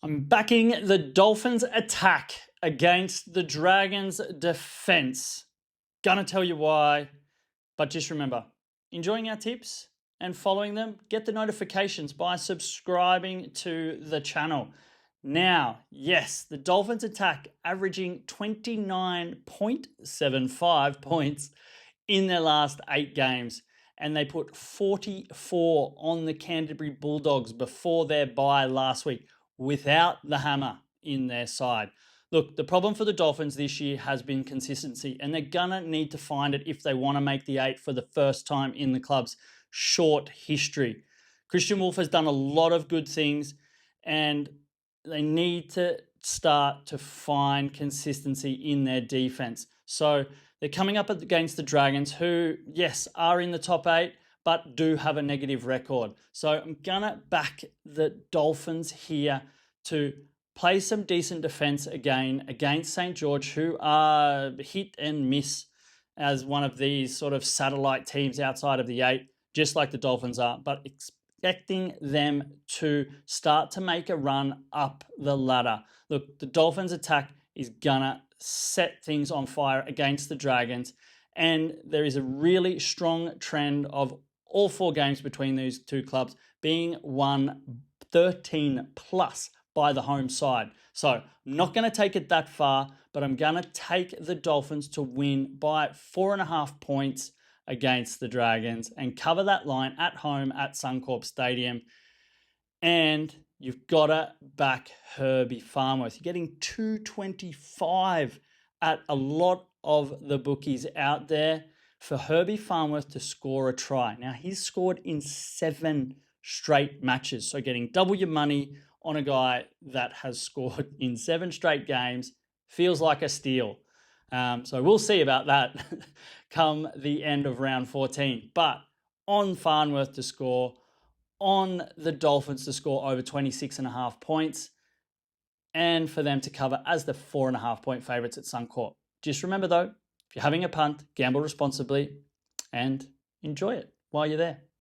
I'm backing the Dolphins attack against the Dragons defense. Gonna tell you why, but just remember, enjoying our tips and following them, get the notifications by subscribing to the channel. Now, yes, the Dolphins attack averaging 29.75 points in their last 8 games, and they put 44 on the Canterbury Bulldogs before their bye last week without the hammer in their side. Look, the problem for the Dolphins this year has been consistency, and they're gonna need to find it if they want to make the 8 for the first time in the club's short history. Christian Wolf has done a lot of good things, and they need to start to find consistency in their defense. So they're coming up against the Dragons, who, yes, are in the top 8, but do have a negative record. So I'm gonna back the Dolphins here to play some decent defense again against St. George, who are hit and miss as one of these sort of satellite teams outside of the 8, just like the Dolphins are, but expecting them to start to make a run up the ladder. Look, the Dolphins attack is gonna set things on fire against the Dragons, and there is a really strong trend of all 4 games between these two clubs being won 13 plus by the home side. So I'm not going to take it that far, but I'm going to take the Dolphins to win by 4.5 points against the Dragons and cover that line at home at Suncorp Stadium. And you've got to back Herbie Farnworth. You're getting 225 at a lot of the bookies out there for Herbie Farnworth to score a try. Now, he's scored in 7 straight matches, so getting double your money on a guy that has scored in 7 straight games feels like a steal. So we'll see about that come the end of round 14. But on Farnworth to score, on the Dolphins to score over 26.5 points, and for them to cover as the 4.5 point favourites at Suncorp. Just remember though, if you're having a punt, gamble responsibly and enjoy it while you're there.